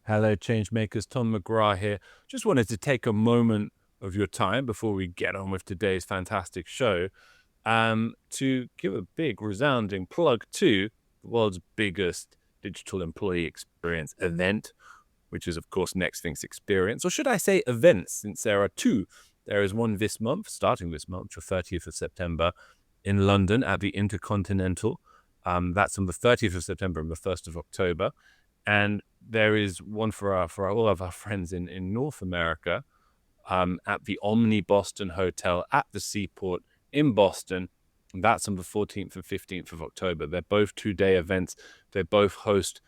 Hello, Changemakers. Tom McGrath here. Just wanted to take a moment of your time before we get on with today's fantastic show to give a big, resounding plug to the world's biggest digital employee experience event, which is, of course, Nexthink's Experience. Or should I say events, since there are two. There is one this month, starting this month, the 30th of September, in London at the Intercontinental. That's on the 30th of September and the 1st of October. And there is one for all of our friends in North America at the Omni Boston Hotel at the Seaport in Boston. And that's on the 14th and 15th of October. They're both two-day events. They both host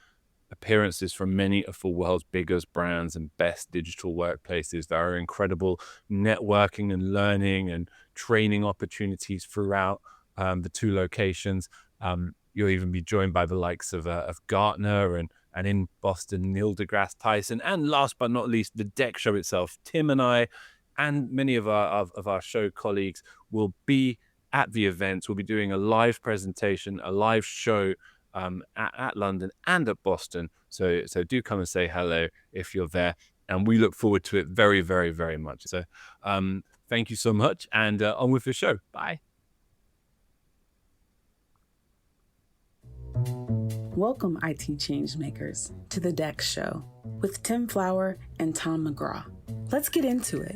appearances from many of the world's biggest brands and best digital workplaces. There are incredible networking and learning and training opportunities throughout the two locations. You'll even be joined by the likes of Gartner and in Boston, Neil deGrasse Tyson, and last but not least, the Deck Show itself. Tim and I, and many of our show colleagues will be at the events. We'll be doing a live presentation, a live show at London and at Boston. So do come and say hello if you're there, and we look forward to it very, very, very much. So thank you so much, and on with the show. Bye. Welcome, IT Changemakers, to the Deck Show with Tim Flower and Tom McGraw. Let's get into it.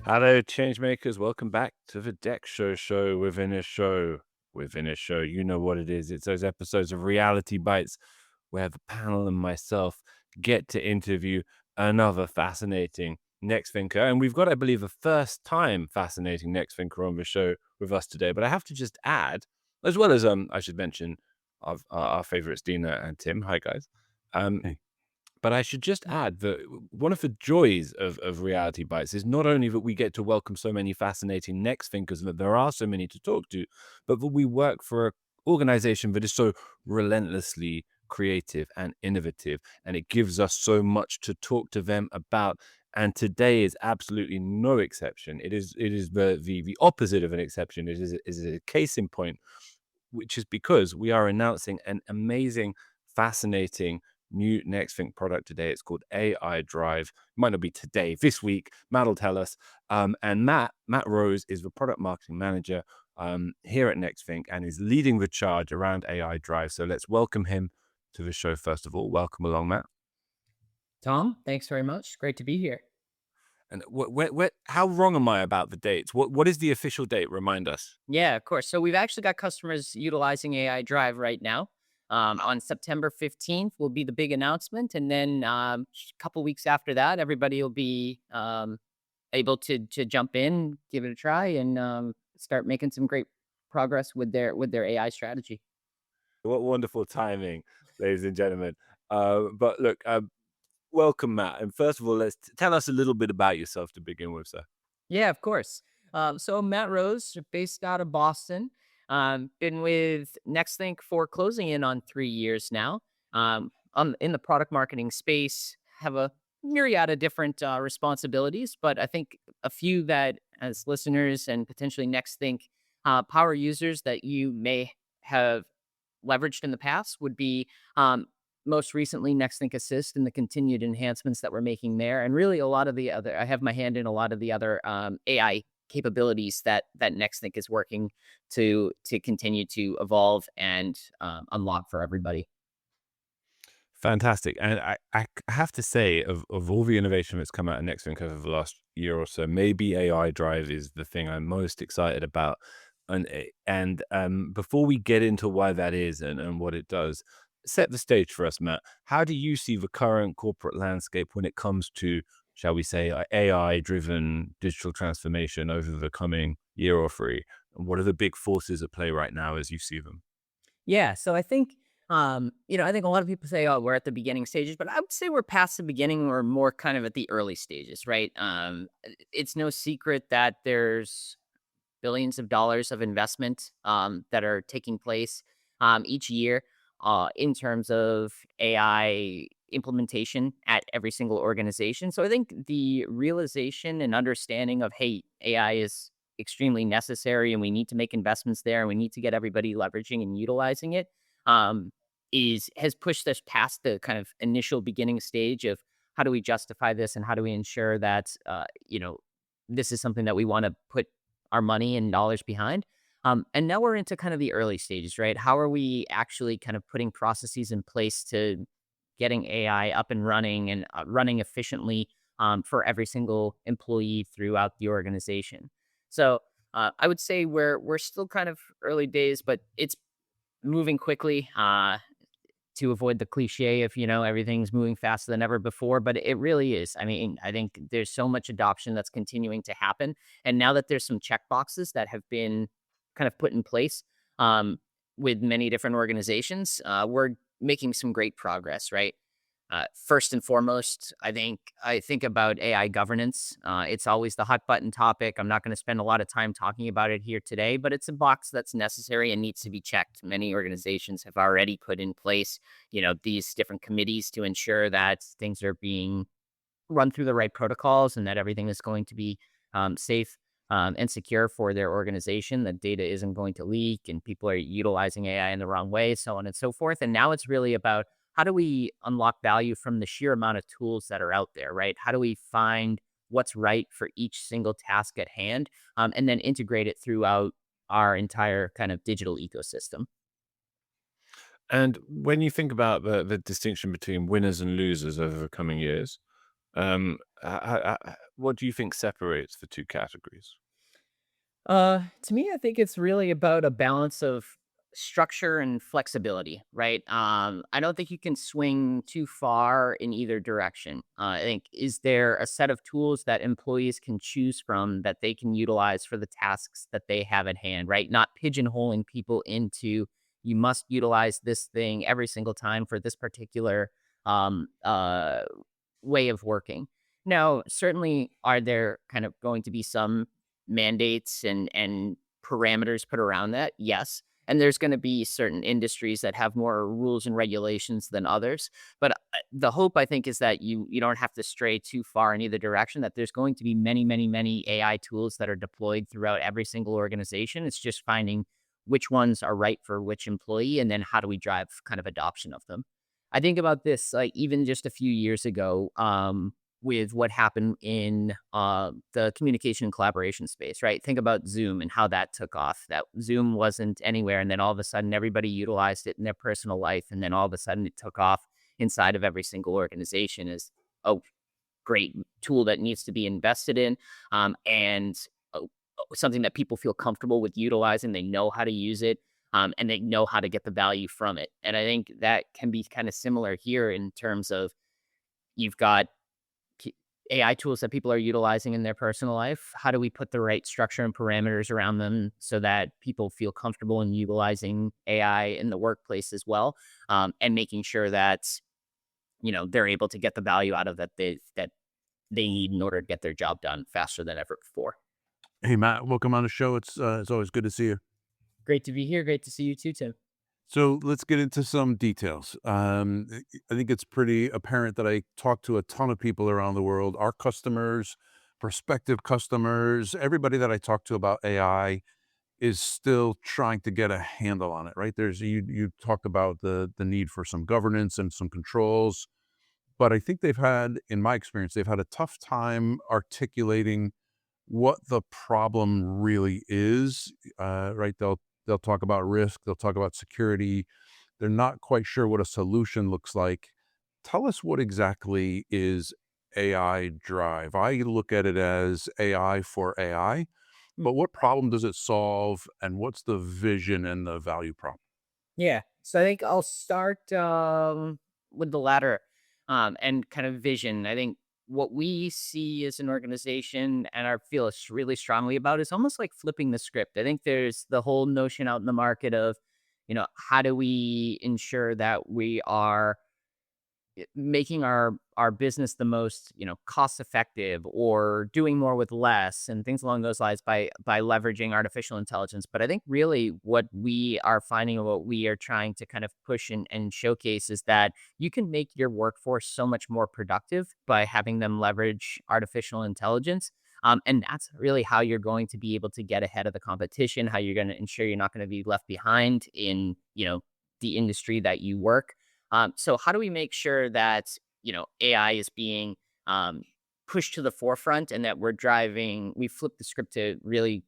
Hello, Changemakers. Welcome back to the Deck Show within a show. Within a show, you know what it is. It's those episodes of Reality Bytes where the panel and myself get to interview another fascinating Next Thinker. And we've got, I believe, a first time fascinating Next Thinker on the show with us today. But I have to just add, as well as I should mention our favorites, Dina and Tim. Hi, guys. Hey. But I should just add that one of the joys of Reality Bites is not only that we get to welcome so many fascinating Next Thinkers and that there are so many to talk to, but that we work for an organization that is so relentlessly creative and innovative, and it gives us so much to talk to them about. And today is absolutely no exception. It is the opposite of an exception. It is a case in point, which is because we are announcing an amazing, fascinating new Nexthink product today. It's called AI Drive. Might not be today, this week. Matt will tell us. And Matt Rose is the product marketing manager here at Nexthink and is leading the charge around AI Drive. So let's welcome him to the show first of all. Welcome along, Matt. Tom, thanks very much. Great to be here. And how wrong am I about the dates? What is the official date? Remind us. Yeah, of course. So we've actually got customers utilizing AI Drive right now. On September 15th will be the big announcement. And then a couple weeks after that, everybody will be able to jump in, give it a try, and start making some great progress with their AI strategy. What wonderful timing, ladies and gentlemen. But look, welcome, Matt. And first of all, let's tell us a little bit about yourself to begin with, sir. Yeah, of course. So Matt Rose, based out of Boston, been with Nexthink for closing in on 3 years now. In the product marketing space, have a myriad of different responsibilities, but I think a few that, as listeners and potentially Nexthink power users, that you may have leveraged in the past would be most recently Nexthink Assist and the continued enhancements that we're making there. And really a lot of the other, I have my hand in a lot of the other AI capabilities that Nexthink is working to continue to evolve and unlock for everybody. Fantastic. And I have to say, of all the innovation that's come out of Nexthink over the last year or so, maybe AI Drive is the thing I'm most excited about. And before we get into why that is and what it does, set the stage for us, Matt. How do you see the current corporate landscape when it comes to, shall we say, AI-driven digital transformation over the coming year or three? And what are the big forces at play right now as you see them? Yeah, so I think I think a lot of people say, "Oh, we're at the beginning stages," but I would say we're past the beginning. We're more kind of at the early stages, right? It's no secret that there's billions of dollars of investment that are taking place each year in terms of AI implementation at every single organization. So I think the realization and understanding of, hey, AI is extremely necessary and we need to make investments there and we need to get everybody leveraging and utilizing it. has pushed us past the kind of initial beginning stage of how do we justify this and how do we ensure that this is something that we want to put our money and dollars behind. And now we're into kind of the early stages, right? How are we actually kind of putting processes in place to getting AI up and running and running efficiently for every single employee throughout the organization? So I would say we're still kind of early days, but it's moving quickly. To avoid the cliche of, everything's moving faster than ever before, but it really is. I mean, I think there's so much adoption that's continuing to happen. And now that there's some check boxes that have been kind of put in place with many different organizations, we're making some great progress, right? First and foremost, I think about AI governance. It's always the hot button topic. I'm not going to spend a lot of time talking about it here today, but it's a box that's necessary and needs to be checked. Many organizations have already put in place, these different committees to ensure that things are being run through the right protocols and that everything is going to be safe and secure for their organization. That data isn't going to leak and people are utilizing AI in the wrong way, so on and so forth. And now it's really about how do we unlock value from the sheer amount of tools that are out there, right? How do we find what's right for each single task at hand and then integrate it throughout our entire kind of digital ecosystem? And when you think about the distinction between winners and losers over the coming years, what do you think separates the two categories? To me, I think it's really about a balance of structure and flexibility, right? I don't think you can swing too far in either direction. I think is there a set of tools that employees can choose from that they can utilize for the tasks that they have at hand, right? Not pigeonholing people into you must utilize this thing every single time for this particular um, uh, way of working. Now, certainly, are there kind of going to be some mandates and parameters put around that? Yes. And there's going to be certain industries that have more rules and regulations than others. But the hope, I think, is that you don't have to stray too far in either direction. That there's going to be many, many, many AI tools that are deployed throughout every single organization. It's just finding which ones are right for which employee, and then how do we drive kind of adoption of them. I think about this like even just a few years ago. With what happened in the communication and collaboration space, right? Think about Zoom and how that took off. That Zoom wasn't anywhere, and then all of a sudden, everybody utilized it in their personal life, and then all of a sudden, it took off inside of every single organization as a great tool that needs to be invested in, and something that people feel comfortable with utilizing. They know how to use it. And they know how to get the value from it. And I think that can be kind of similar here in terms of you've got k- AI tools that people are utilizing in their personal life. How do we put the right structure and parameters around them so that people feel comfortable in utilizing AI in the workplace as well, and making sure that they're able to get the value out of that they need in order to get their job done faster than ever before. Hey, Matt, welcome on the show. It's always good to see you. Great to be here. Great to see you too, Tim. So let's get into some details. I think it's pretty apparent that I talk to a ton of people around the world, our customers, prospective customers, everybody that I talk to about AI is still trying to get a handle on it, right? You talked about the need for some governance and some controls, but I think in my experience, they've had a tough time articulating what the problem really is, right? They'll talk about risk, they'll talk about security. They're not quite sure what a solution looks like. Tell us what exactly is AI Drive. I look at it as AI for AI, but what problem does it solve, and what's the vision and the value prop? Yeah. So I think I'll start with the latter and kind of vision. I think what we see as an organization and I feel really strongly about is almost like flipping the script. I think there's the whole notion out in the market of, how do we ensure that we are making our business the most cost effective or doing more with less and things along those lines by leveraging artificial intelligence. But I think really what we are finding and what we are trying to kind of push and showcase is that you can make your workforce so much more productive by having them leverage artificial intelligence. And that's really how you're going to be able to get ahead of the competition, how you're going to ensure you're not going to be left behind in the industry that you work. So how do we make sure that, AI is being um, pushed to the forefront and that we flip the script to really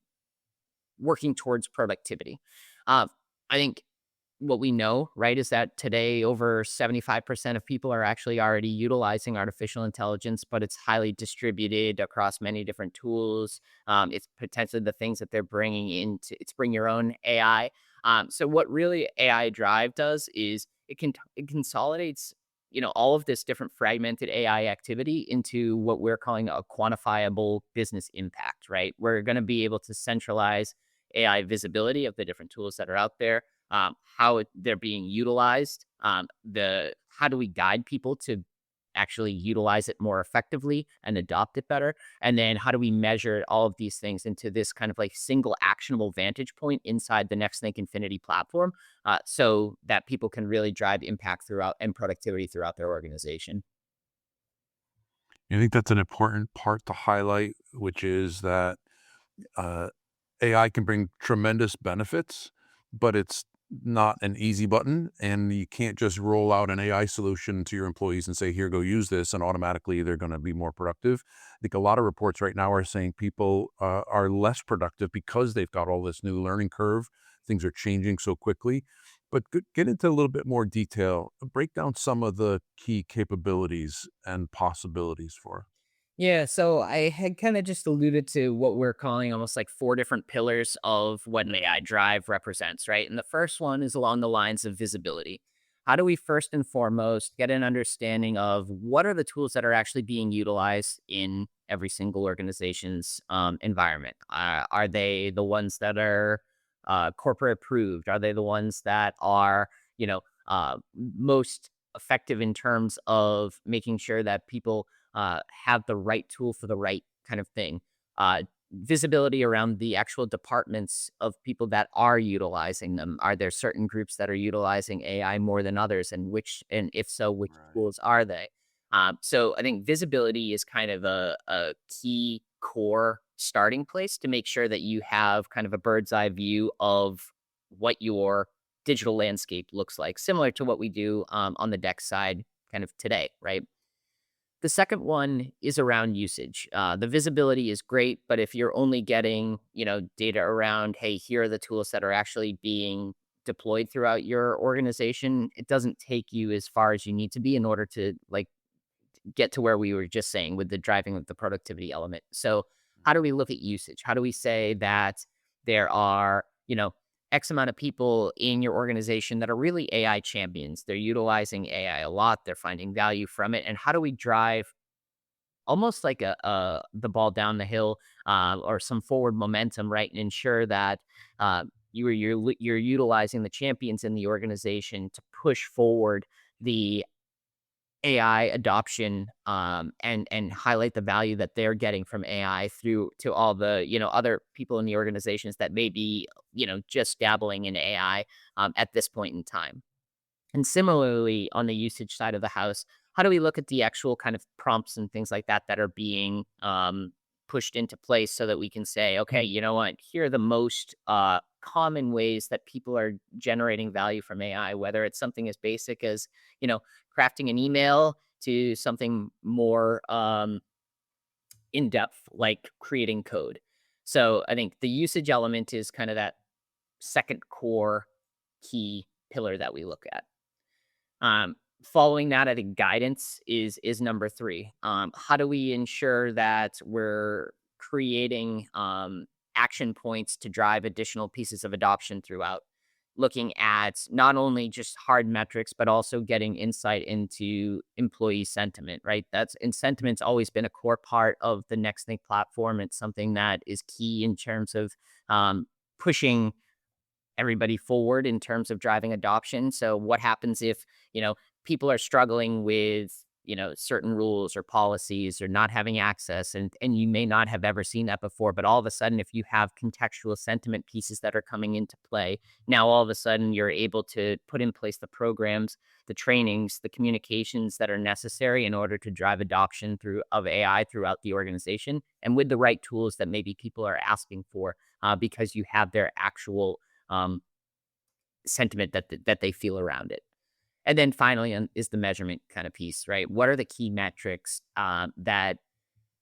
working towards productivity? I think what we know, right, is that today over 75% of people are actually already utilizing artificial intelligence, but it's highly distributed across many different tools. It's potentially the things that they're bringing into it's bring your own AI. So what really AI Drive does is it consolidates all of this different fragmented AI activity into what we're calling a quantifiable business impact, right? We're going to be able to centralize AI visibility of the different tools that are out there, they're being utilized, how do we guide people to actually utilize it more effectively and adopt it better, and then how do we measure all of these things into this kind of like single actionable vantage point inside the Nexthink Infinity platform, so that people can really drive impact throughout and productivity throughout their organization. I think that's an important part to highlight, which is that uh, AI can bring tremendous benefits, but it's not an easy button. And you can't just roll out an AI solution to your employees and say, here, go use this, and automatically they're going to be more productive. I think a lot of reports right now are saying people are less productive because they've got all this new learning curve. Things are changing so quickly. But get into a little bit more detail. Break down some of the key capabilities and possibilities for. Yeah, so I had kind of just alluded to what we're calling almost like four different pillars of what an AI drive represents, right? And the first one is along the lines of visibility. How do we first and foremost get an understanding of what are the tools that are actually being utilized in every single organization's environment? Are they the ones that are corporate approved? Are they the ones that are, most effective in terms of making sure that people have the right tool for the right kind of thing? Visibility around the actual departments of people that are utilizing them. Are there certain groups that are utilizing AI more than others, and if so, which Right. tools are they? So I think visibility is kind of a key core starting place to make sure that you have kind of a bird's eye view of what your digital landscape looks like, similar to what we do on the deck side kind of today, right? The second one is around usage. The visibility is great, but if you're only getting, data around, hey, here are the tools that are actually being deployed throughout your organization, it doesn't take you as far as you need to be in order to like get to where we were just saying with the driving of the productivity element. So, how do we look at usage? How do we say that there are, X amount of people in your organization that are really AI champions? They're utilizing AI a lot, they're finding value from it. And how do we drive almost like the ball down the hill, or some forward momentum, right? And ensure that you're utilizing the champions in the organization to push forward the AI adoption, and highlight the value that they're getting from AI through to all the other people in the organizations that may be just dabbling in AI at this point in time. And similarly, on the usage side of the house, how do we look at the actual kind of prompts and things like that that are being pushed into place so that we can say, okay, you know what, here are the most common ways that people are generating value from AI, whether it's something as basic as, you know, crafting an email to something more in depth, like creating code. So I think the usage element is kind of that second core key pillar that we look at. Following that, I think guidance is number three. How do we ensure that we're creating action points to drive additional pieces of adoption throughout? Looking at not only just hard metrics, but also getting insight into employee sentiment, right? And sentiment's always been a core part of the Nexthink platform. It's something that is key in terms of pushing everybody forward in terms of driving adoption. So what happens if, people are struggling with, certain rules or policies or not having access, and you may not have ever seen that before, but all of a sudden if you have contextual sentiment pieces that are coming into play, now all of a sudden you're able to put in place the programs, the trainings, the communications that are necessary in order to drive adoption of AI throughout the organization, and with the right tools that maybe people are asking for, because you have their actual um, sentiment that they feel around it. And then finally is the measurement kind of piece, right? What are the key metrics that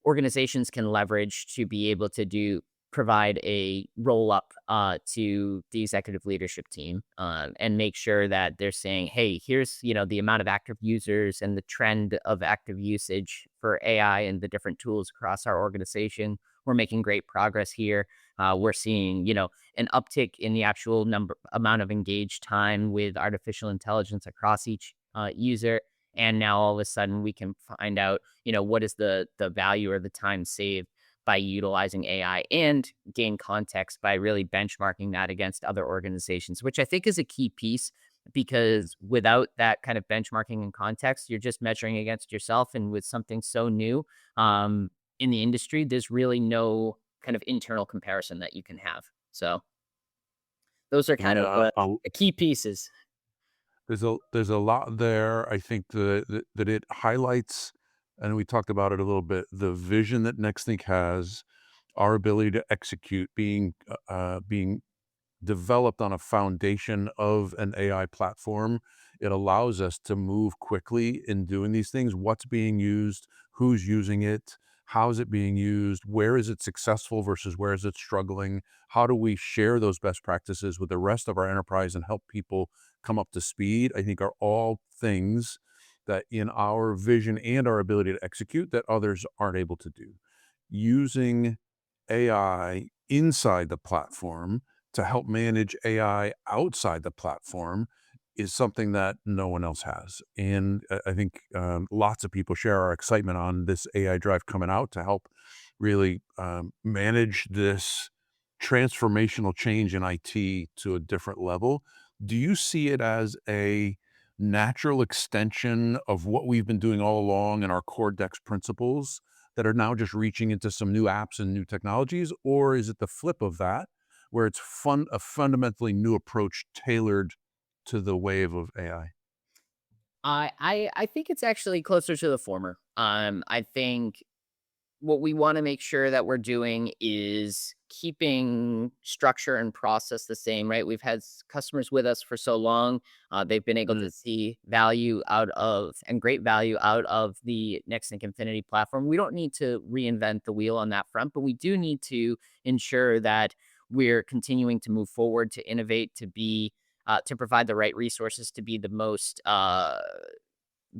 organizations can leverage to be able to provide a roll up to the executive leadership team, and make sure that they're saying, hey, here's the amount of active users and the trend of active usage for AI and the different tools across our organization. We're making great progress here. We're seeing an uptick in the actual amount of engaged time with artificial intelligence across each user. And now all of a sudden we can find out, what is the value or the time saved by utilizing AI, and gain context by really benchmarking that against other organizations, which I think is a key piece, because without that kind of benchmarking and context, you're just measuring against yourself. And with something so new in the industry, there's really no kind of internal comparison that you can have. So those are kind of Yeah, the key pieces. there's a lot there. I think that it highlights, and we talked about it a little bit, the vision that Nexthink has, our ability to execute, being developed on a foundation of an AI platform. It allows us to move quickly in doing these things. What's being used, who's using it, how is it being used, where is it successful versus where is it struggling? How do we share those best practices with the rest of our enterprise and help people come up to speed? I think are all things that in our vision and our ability to execute that others aren't able to do. Using AI inside the platform to help manage AI outside the platform is something that no one else has. And I think lots of people share our excitement on this AI drive coming out to help really manage this transformational change in IT to a different level. Do you see it as a natural extension of what we've been doing all along in our core DEX principles that are now just reaching into some new apps and new technologies? Or is it the flip of that, where it's a fundamentally new approach tailored to the wave of AI? I think it's actually closer to the former. I think what we want to make sure that we're doing is keeping structure and process the same, right? We've had customers with us for so long. They've been able to see value out of, and great value out of, the Nexthink Infinity platform. We don't need to reinvent the wheel on that front, but we do need to ensure that we're continuing to move forward, to innovate, to provide the right resources, to be the most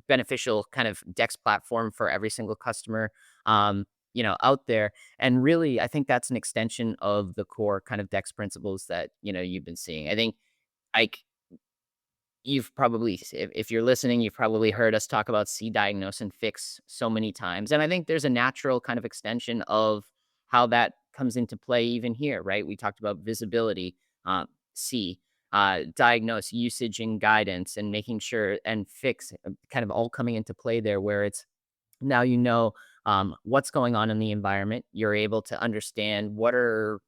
beneficial kind of DEX platform for every single customer, out there. And really, I think that's an extension of the core kind of DEX principles that, you've been seeing. I think, like, you've probably, if you're listening, you've probably heard us talk about see, diagnose, and fix so many times. And I think there's a natural kind of extension of how that comes into play even here, right? We talked about visibility, see, diagnose, usage and guidance, and making sure, and fix, kind of all coming into play there, where it's now what's going on in the environment. You're able to understand what are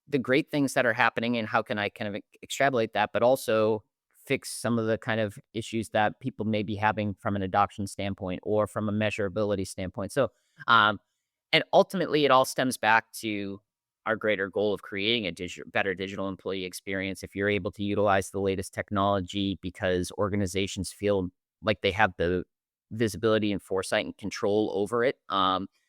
the great things that are happening and how can I kind of extrapolate that, but also fix some of the kind of issues that people may be having from an adoption standpoint or from a measurability standpoint. So, and ultimately, it all stems back to our greater goal of creating a better digital employee experience. If you're able to utilize the latest technology because organizations feel like they have the visibility and foresight and control over it,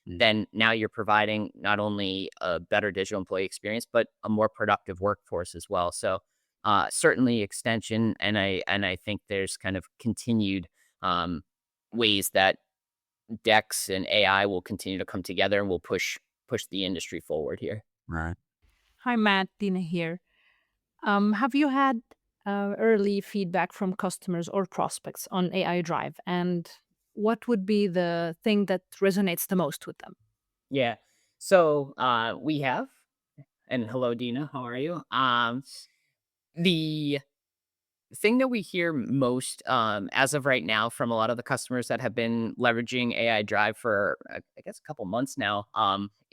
then now you're providing not only a better digital employee experience, but a more productive workforce as well. So certainly extension, and I think there's kind of continued ways that DEX and AI will continue to come together and will push the industry forward here. Right. Hi, Matt. Dina here. Have you had early feedback from customers or prospects on AI Drive? And what would be the thing that resonates the most with them? Yeah. So we have, and hello, Dina. How are you? The thing that we hear most, as of right now, from a lot of the customers that have been leveraging AI Drive for, I guess, a couple months now,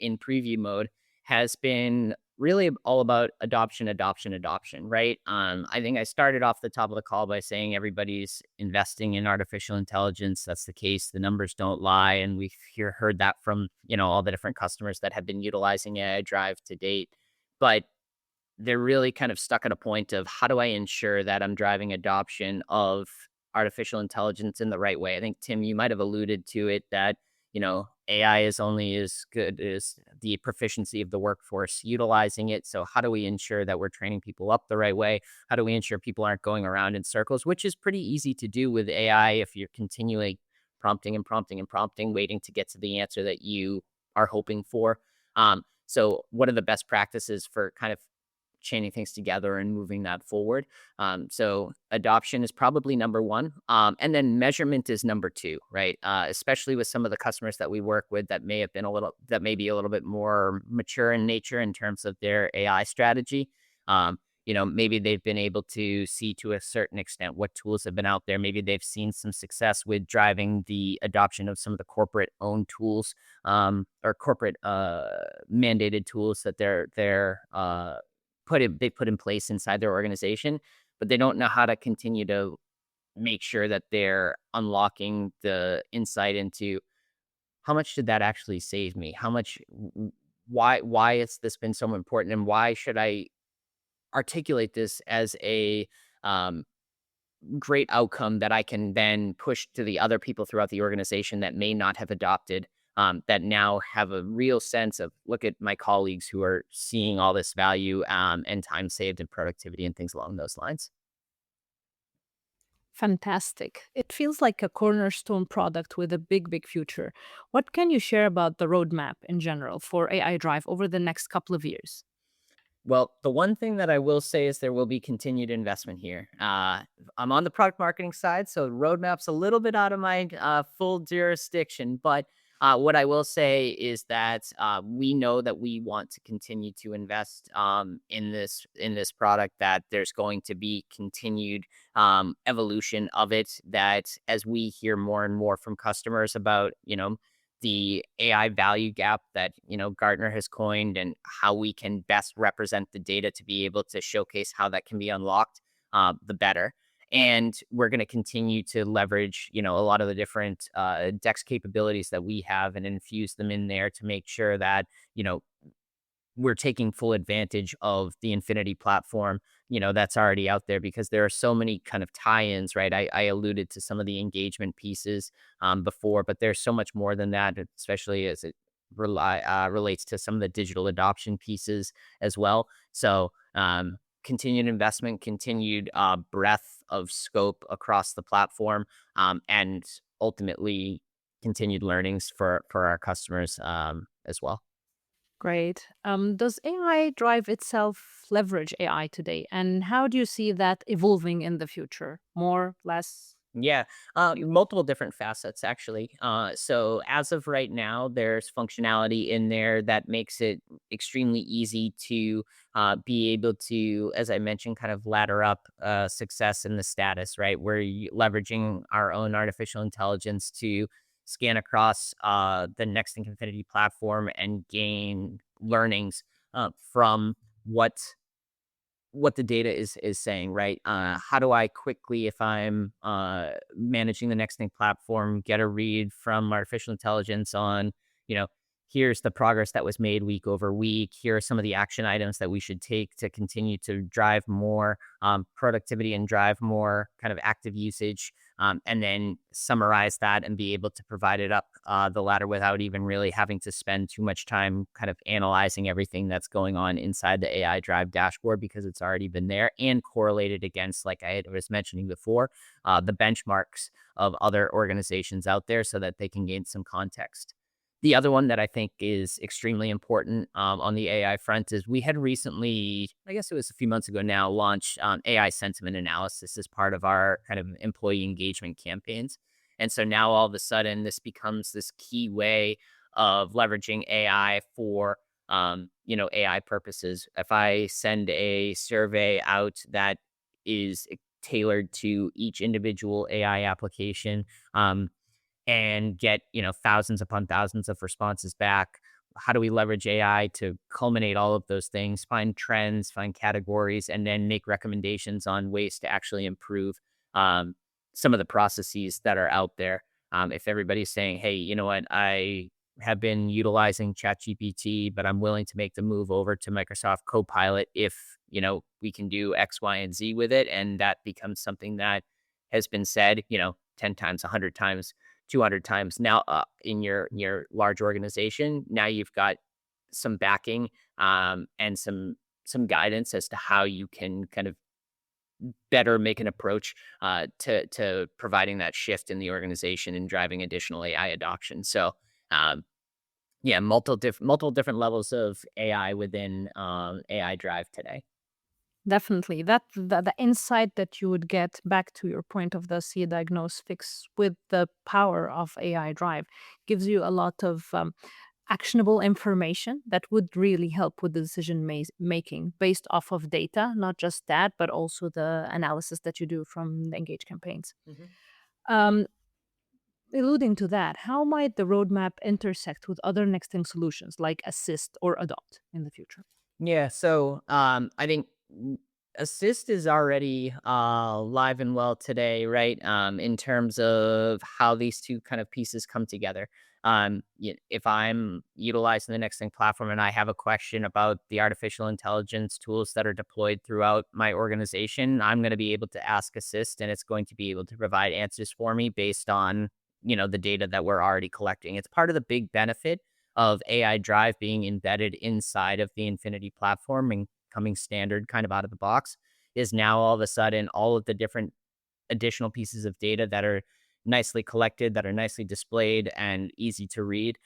in preview mode, has been really all about adoption, adoption, adoption, right? I think I started off the top of the call by saying everybody's investing in artificial intelligence. That's the case. The numbers don't lie. And we've heard that from, all the different customers that have been utilizing AI Drive to date. But they're really kind of stuck at a point of how do I ensure that I'm driving adoption of artificial intelligence in the right way? I think, Tim, you might have alluded to it that, AI is only as good as the proficiency of the workforce utilizing it. So how do we ensure that we're training people up the right way? How do we ensure people aren't going around in circles, which is pretty easy to do with AI if you're continually prompting and prompting and prompting, waiting to get to the answer that you are hoping for. So what are the best practices for kind of chaining things together and moving that forward? So adoption is probably number one. And then measurement is number two, right? Especially with some of the customers that we work with that may be a little bit more mature in nature in terms of their AI strategy. Maybe they've been able to see to a certain extent what tools have been out there. Maybe they've seen some success with driving the adoption of some of the corporate owned tools, or corporate mandated tools that they put in place inside their organization, but they don't know how to continue to make sure that they're unlocking the insight into how much did that actually save me? How much, why has this been so important, and why should I articulate this as a um, great outcome that I can then push to the other people throughout the organization that may not have adopted, that now have a real sense of, look at my colleagues who are seeing all this value, and time saved and productivity and things along those lines. Fantastic. It feels like a cornerstone product with a big, big future. What can you share about the roadmap in general for AI Drive over the next couple of years? Well, the one thing that I will say is there will be continued investment here. I'm on the product marketing side, so roadmap's a little bit out of my full jurisdiction. But what I will say is that we know that we want to continue to invest in this product. That there's going to be continued evolution of it. That as we hear more and more from customers about, the AI value gap that, Gartner has coined, and how we can best represent the data to be able to showcase how that can be unlocked, the better. And we're going to continue to leverage, a lot of the different DEX capabilities that we have and infuse them in there to make sure that, we're taking full advantage of the Infinity platform, that's already out there, because there are so many kind of tie-ins, right? I alluded to some of the engagement pieces before, but there's so much more than that, especially as it relates to some of the digital adoption pieces as well. So continued investment, continued breadth of scope across the platform, and ultimately continued learnings for our customers as well. Great. Does AI Drive itself leverage AI today? And how do you see that evolving in the future? More, less? Yeah, multiple different facets actually. So as of right now, there's functionality in there that makes it extremely easy to be able to, as I mentioned, kind of ladder up success in the status, right? We're leveraging our own artificial intelligence to scan across the Nexthink Infinity platform and gain learnings from what the data is saying, right? How do I quickly, if I'm managing the Nexthink platform, get a read from artificial intelligence on, you know, here's the progress that was made week over week. Here are some of the action items that we should take to continue to drive more productivity and drive more kind of active usage, and then summarize that and be able to provide it up the ladder without even really having to spend too much time kind of analyzing everything that's going on inside the AI Drive dashboard, because it's already been there and correlated against, like was mentioning before, the benchmarks of other organizations out there so that they can gain some context. The other one that I think is extremely important on the AI front is we had recently, I guess it was a few months ago now, launched AI sentiment analysis as part of our kind of employee engagement campaigns. And so now all of a sudden this becomes this key way of leveraging AI for, AI purposes. If I send a survey out that is tailored to each individual AI application, and get, thousands upon thousands of responses back, how do we leverage AI to culminate all of those things, find trends, find categories, and then make recommendations on ways to actually improve some of the processes that are out there? If everybody's saying, hey, you know what, I have been utilizing ChatGPT, but I'm willing to make the move over to Microsoft Copilot if, we can do X, Y, and Z with it. And that becomes something that has been said, 10 times, 100 times, 200 times now in your large organization. Now you've got some backing and some guidance as to how you can kind of better make an approach to providing that shift in the organization and driving additional AI adoption. So, yeah, multiple different levels of AI within AI Drive today. Definitely. That the insight that you would get back to your point of the see, diagnose, fix with the power of AI Drive gives you a lot of actionable information that would really help with the decision making based off of data, not just that, but also the analysis that you do from the Engage campaigns. Um, Alluding to that, how might the roadmap intersect with other Nexting solutions like Assist or Adopt in the future? Yeah, so I think Assist is already live and well today, right? In terms of how these two kind of pieces come together. If I'm utilizing the Nexthink platform and I have a question about the artificial intelligence tools that are deployed throughout my organization, I'm going to be able to ask Assist, and it's going to be able to provide answers for me based on the data that we're already collecting. It's part of the big benefit of AI Drive being embedded inside of the Infinity platform and coming standard kind of out of the box, is now all of a sudden all of the different additional pieces of data that are nicely collected, that are nicely displayed and easy to read,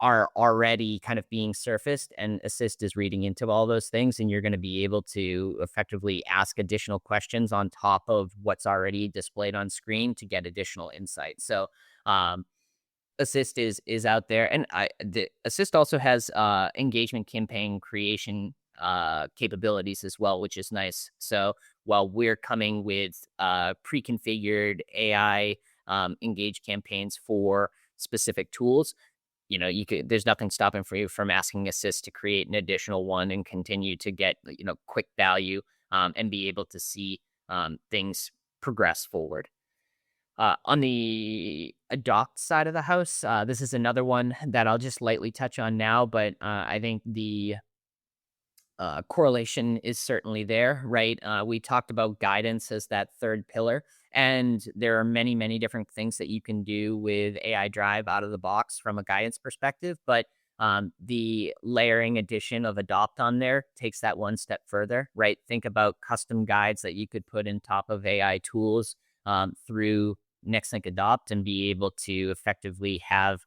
are already kind of being surfaced, and Assist is reading into all those things, and you're going to be able to effectively ask additional questions on top of what's already displayed on screen to get additional insight. So Assist is out there, and the Assist also has engagement campaign creation capabilities as well, which is nice. So while we're coming with pre-configured AI engage campaigns for specific tools, there's nothing stopping for you from asking Assist to create an additional one and continue to get quick value and be able to see things progress forward. On the Adopt side of the house, this is another one that I'll just lightly touch on now, but I think the correlation is certainly there, right? We talked about guidance as that third pillar, and there are many, many different things that you can do with AI Drive out of the box from a guidance perspective, but the layering addition of Adopt on there takes that one step further, right? Think about custom guides that you could put in top of AI tools through Nexthink Adopt and be able to effectively have,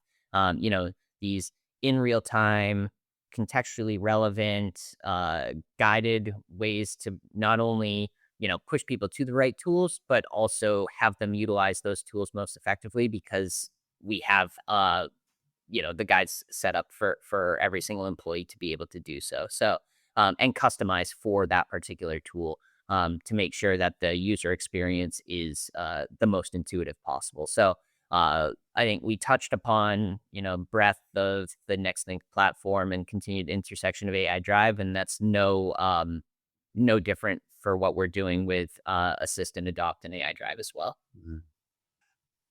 these in real time, contextually relevant, guided ways to not only, push people to the right tools, but also have them utilize those tools most effectively because we have, the guides set up for every single employee to be able to do so. So, and customize for that particular tool to make sure that the user experience is the most intuitive possible. So, I think we touched upon, breadth of the Nexthink platform and continued intersection of AI Drive, and that's no different for what we're doing with Assist and Adopt and AI Drive as well. Mhm.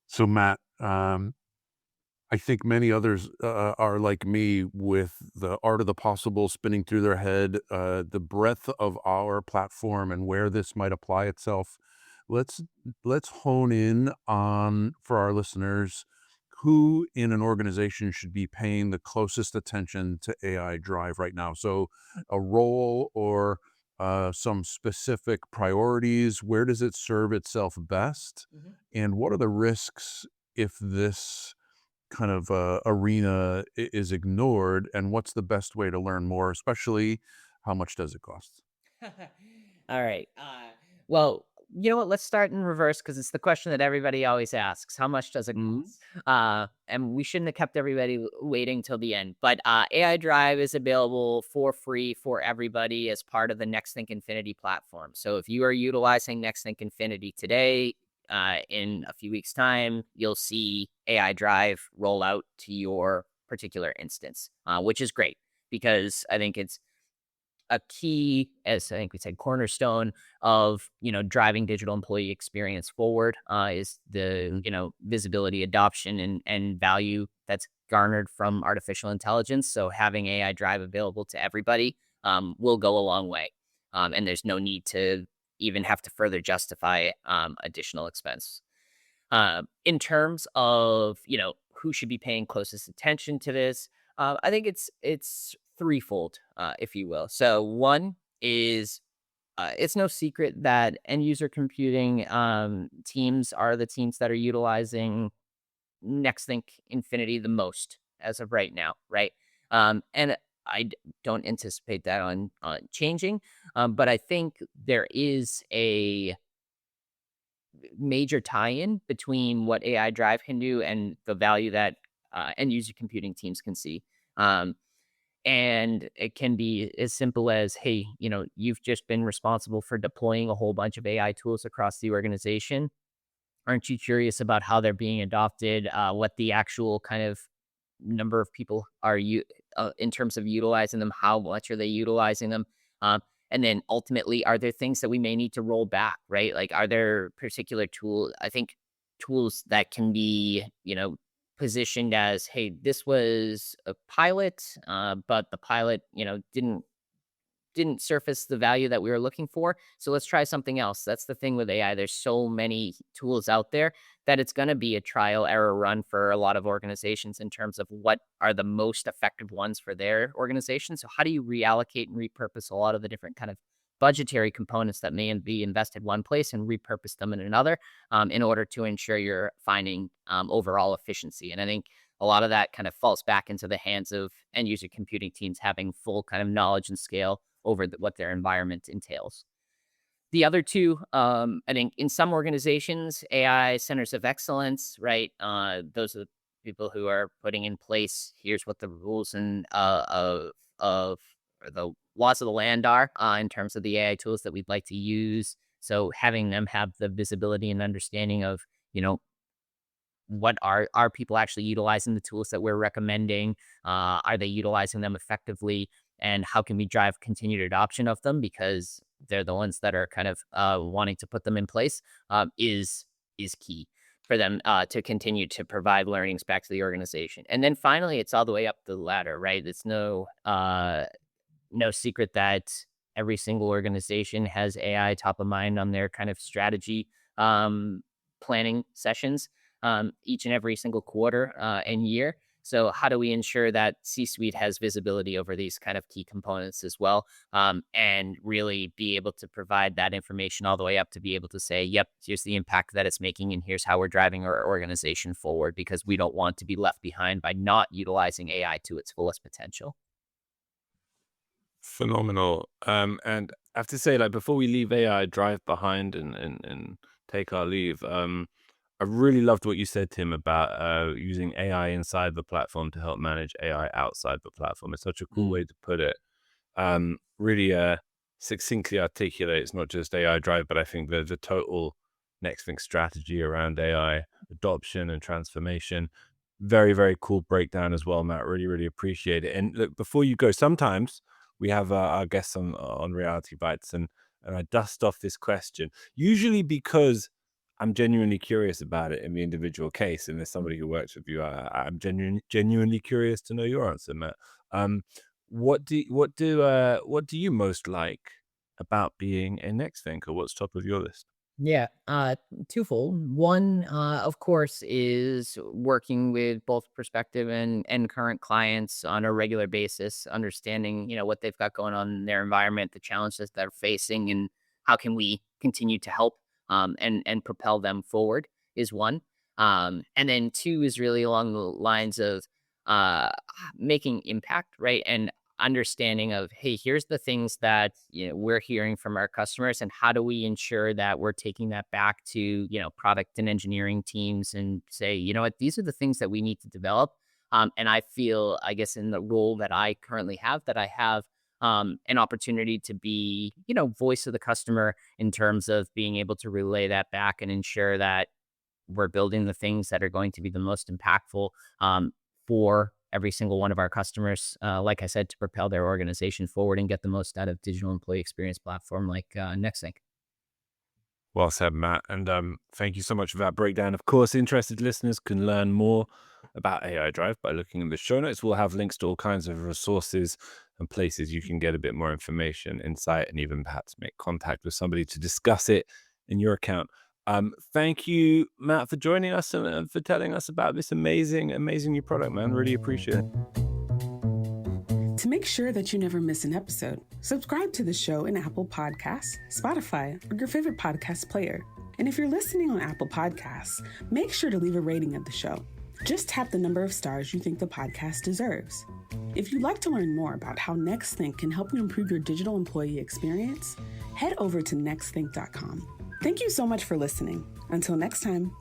So Matt, I think many others are like me with the art of the possible spinning through their head, the breadth of our platform and where this might apply itself. Let's let's hone in on, for our listeners, who in an organization should be paying the closest attention to AI Drive right now. So a role or some specific priorities, where does it serve itself best? And what are the risks if this kind of arena is ignored, and what's the best way to learn more, especially how much does it cost? All right. Well, you know what? Let's start in reverse because it's the question that everybody always asks. How much does it Mhm. cost? And we shouldn't have kept everybody waiting till the end. But AI Drive is available for free for everybody as part of the Nexthink Infinity platform. So if you are utilizing Nexthink Infinity today, in a few weeks' time, you'll see AI Drive roll out to your particular instance, which is great because I think it's a key, as I think we said, cornerstone of driving digital employee experience forward is the visibility, adoption, and value that's garnered from artificial intelligence. So having AI drive available to everybody will go a long way. And there's no need to even have to further justify additional expense. In terms of, who should be paying closest attention to this, I think it's threefold, if you will. So one is it's no secret that end user computing teams are the teams that are utilizing Nexthink Infinity the most as of right now, right? And don't anticipate that on changing, but I think there is a major tie-in between what AI Drive can do and the value that end user computing teams can see. Um, and it can be as simple as, hey, you've just been responsible for deploying a whole bunch of AI tools across the organization. Aren't you curious about how they're being adopted? What the actual kind of number of people are you in terms of utilizing them? How much are they utilizing them? And then ultimately, are there things that we may need to roll back? Right? Like, are there particular tools? I think tools that can be, positioned as, hey, this was a pilot, but the pilot, didn't surface the value that we were looking for. So let's try something else. That's the thing with AI. There's so many tools out there that it's going to be a trial error run for a lot of organizations in terms of what are the most effective ones for their organization. So how do you reallocate and repurpose a lot of the different kind of budgetary components that may be invested one place and repurpose them in another in order to ensure you're finding overall efficiency. And I think a lot of that kind of falls back into the hands of end user computing teams having full kind of knowledge and scale over what their environment entails. The other two, I think in some organizations, AI centers of excellence, right? Those are the people who are putting in place, here's what the rules and of or the laws of the land are in terms of the AI tools that we'd like to use. So having them have the visibility and understanding of, what are people actually utilizing the tools that we're recommending? Are they utilizing them effectively? And how can we drive continued adoption of them because they're the ones that are kind of wanting to put them in place is key for them to continue to provide learnings back to the organization. And then finally, it's all the way up the ladder, right? It's no secret that every single organization has AI top of mind on their kind of strategy planning sessions each and every single quarter and year. So how do we ensure that C-suite has visibility over these kind of key components as well, and really be able to provide that information all the way up to be able to say, yep, here's the impact that it's making, and here's how we're driving our organization forward, because we don't want to be left behind by not utilizing AI to its fullest potential. Phenomenal. And I have to say, like, before we leave AI drive behind and take our leave, I really loved what you said, Tim, about using AI inside the platform to help manage AI outside the platform. It's such a cool way to put it. Really succinctly articulates not just AI drive, but I think the total Nexthink strategy around AI adoption and transformation. Very, very cool breakdown as well, Matt. Really, really appreciate it. And look, before you go, sometimes we have our guests on Reality Bytes, and I dust off this question, usually because I'm genuinely curious about it in the individual case, and there's somebody who works with you. I'm genuinely curious to know your answer, Matt. What do you most like about being a next thinker? What's top of your list? Yeah, twofold. One, of course, is working with both prospective and current clients on a regular basis, understanding, what they've got going on in their environment, the challenges they're facing, and how can we continue to help and propel them forward is one. And then two is really along the lines of uh, making impact, right? And understanding of, hey, here's the things that we're hearing from our customers, and how do we ensure that we're taking that back to product and engineering teams and say, what, these are the things that we need to develop. And I feel, I guess, in the role that I currently have, that I have an opportunity to be voice of the customer in terms of being able to relay that back and ensure that we're building the things that are going to be the most impactful for every single one of our customers, like I said, to propel their organization forward and get the most out of digital employee experience platform like Nexthink. Well said, Matt. And thank you so much for that breakdown. Of course, interested listeners can learn more about AI Drive by looking in the show notes. We'll have links to all kinds of resources and places you can get a bit more information, insight, and even perhaps make contact with somebody to discuss it in your account. Thank you, Matt, for joining us and for telling us about this amazing new product, man. Really appreciate it. To make sure that you never miss an episode, subscribe to the show in Apple Podcasts, Spotify, or your favorite podcast player. And if you're listening on Apple Podcasts, make sure to leave a rating of the show. Just tap the number of stars you think the podcast deserves. If you'd like to learn more about how Nexthink can help you improve your digital employee experience, head over to nexthink.com. Thank you so much for listening. Until next time.